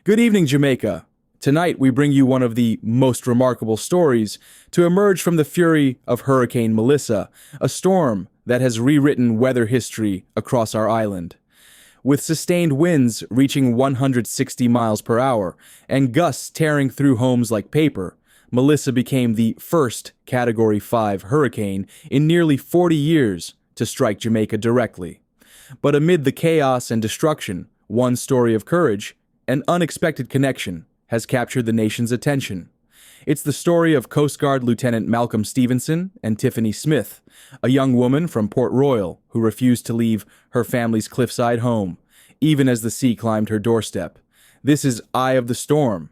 Good evening, Jamaica. Tonight we bring you one of the most remarkable stories to emerge from the fury of Hurricane Melissa, a storm that has rewritten weather history across our island. With sustained winds reaching 160 miles per hour and gusts tearing through homes like paper, Melissa became the first Category 5 hurricane in nearly 40 years to strike Jamaica directly. But amid the chaos and destruction, one story of courage, an unexpected connection, has captured the nation's attention. It's the story of Coast Guard Lieutenant Malcolm Stevenson and Tiffany Smith, a young woman from Port Royal who refused to leave her family's cliffside home, even as the sea climbed her doorstep. This is Eye of the Storm.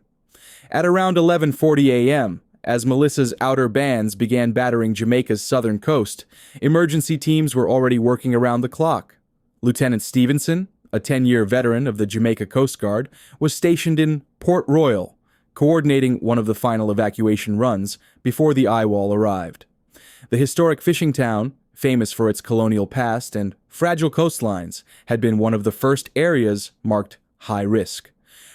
At around 11:40 a.m., as Melissa's outer bands began battering Jamaica's southern coast, emergency teams were already working around the clock. Lieutenant Stevenson, a 10-year veteran of the Jamaica Coast Guard, was stationed in Port Royal, coordinating one of the final evacuation runs before the eye wall arrived. The historic fishing town, famous for its colonial past and fragile coastlines, had been one of the first areas marked high risk.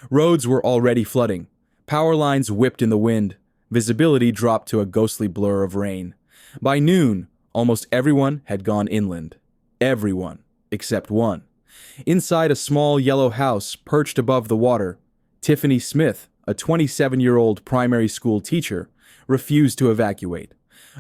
Roads were already flooding. Power lines whipped in the wind. Visibility dropped to a ghostly blur of rain. By noon, almost everyone had gone inland. Everyone, except one. Inside a small yellow house perched above the water, Tiffany Smith, a 27-year-old primary school teacher, refused to evacuate.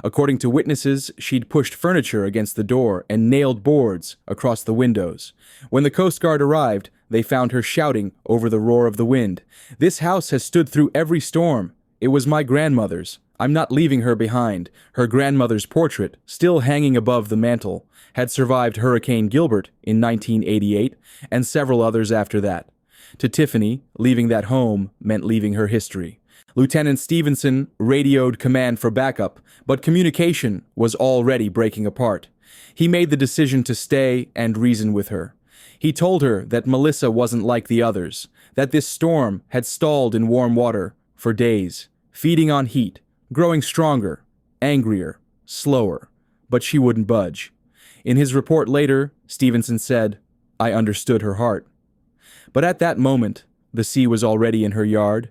According to witnesses, she'd pushed furniture against the door and nailed boards across the windows. When the Coast Guard arrived, they found her shouting over the roar of the wind, "This house has stood through every storm. It was my grandmother's. I'm not leaving her behind." Her grandmother's portrait, still hanging above the mantel, had survived Hurricane Gilbert in 1988 and several others after that. To Tiffany, leaving that home meant leaving her history. Lieutenant Stevenson radioed command for backup, but communication was already breaking apart. He made the decision to stay and reason with her. He told her that Melissa wasn't like the others, that this storm had stalled in warm water for days, feeding on heat, growing stronger, angrier, slower, but she wouldn't budge. In his report later, Stevenson said, "I understood her heart." But at that moment, the sea was already in her yard.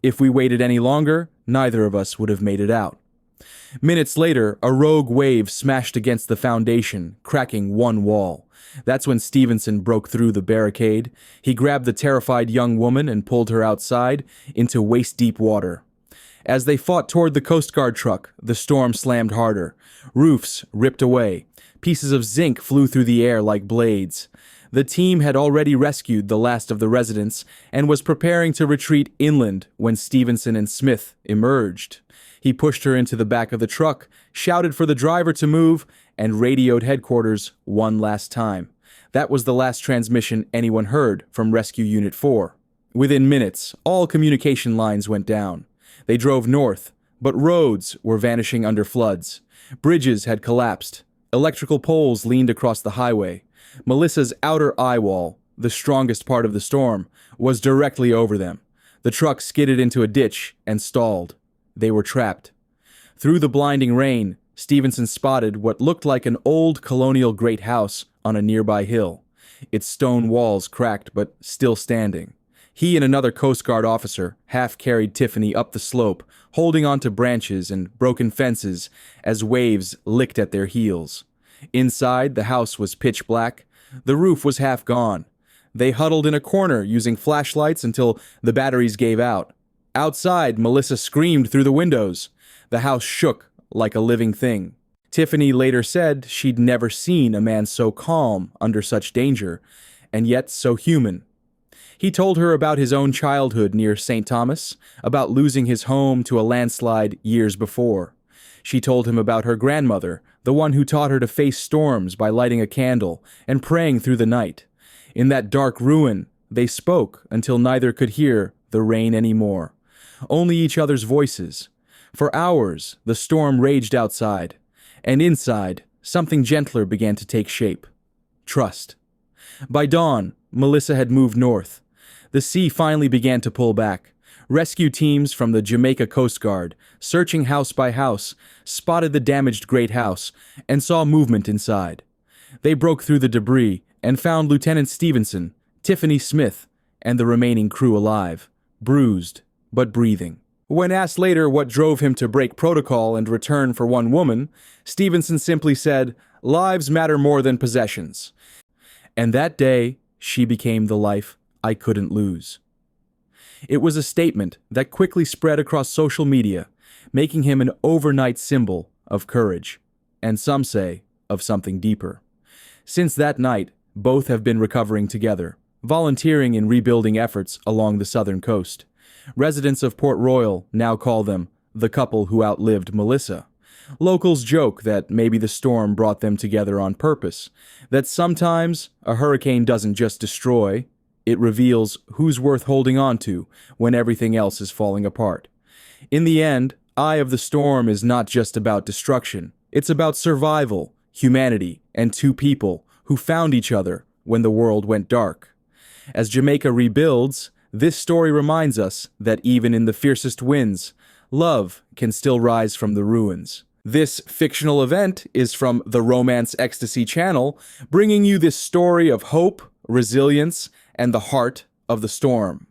If we waited any longer, neither of us would have made it out. Minutes later, a rogue wave smashed against the foundation, cracking one wall. That's when Stevenson broke through the barricade. He grabbed the terrified young woman and pulled her outside into waist-deep water. As they fought toward the Coast Guard truck, the storm slammed harder. Roofs ripped away. Pieces of zinc flew through the air like blades. The team had already rescued the last of the residents and was preparing to retreat inland when Stevenson and Smith emerged. He pushed her into the back of the truck, shouted for the driver to move, and radioed headquarters one last time. That was the last transmission anyone heard from Rescue Unit 4. Within minutes, all communication lines went down. They drove north, but roads were vanishing under floods. Bridges had collapsed. Electrical poles leaned across the highway. Melissa's outer eye wall, the strongest part of the storm, was directly over them. The truck skidded into a ditch and stalled. They were trapped. Through the blinding rain, Stevenson spotted what looked like an old colonial great house on a nearby hill. Its stone walls cracked but still standing. He and another Coast Guard officer half-carried Tiffany up the slope, holding onto branches and broken fences as waves licked at their heels. Inside, the house was pitch black. The roof was half gone. They huddled in a corner using flashlights until the batteries gave out. Outside, Melissa screamed through the windows. The house shook like a living thing. Tiffany later said she'd never seen a man so calm under such danger, and yet so human. He told her about his own childhood near St. Thomas, about losing his home to a landslide years before. She told him about her grandmother, the one who taught her to face storms by lighting a candle and praying through the night. In that dark ruin, they spoke until neither could hear the rain anymore. Only each other's voices. For hours, the storm raged outside, and inside, something gentler began to take shape. Trust. By dawn, Melissa had moved north. The sea finally began to pull back. Rescue teams from the Jamaica Coast Guard, searching house by house, spotted the damaged great house and saw movement inside. They broke through the debris and found Lieutenant Stevenson, Tiffany Smith, and the remaining crew alive, bruised but breathing. When asked later what drove him to break protocol and return for one woman, Stevenson simply said, "Lives matter more than possessions." And that day, she became the life I couldn't lose. It was a statement that quickly spread across social media, making him an overnight symbol of courage, and some say, of something deeper. Since that night, both have been recovering together, volunteering in rebuilding efforts along the southern coast. Residents of Port Royal now call them the couple who outlived Melissa. Locals joke that maybe the storm brought them together on purpose, that sometimes a hurricane doesn't just destroy, it reveals who's worth holding on to when everything else is falling apart. In the end, Eye of the Storm is not just about destruction. It's about survival, humanity, and two people who found each other when the world went dark. As Jamaica rebuilds, this story reminds us that even in the fiercest winds, love can still rise from the ruins. This fictional event is from the Romance Ecstasy channel, bringing you this story of hope, resilience, and the heart of the storm.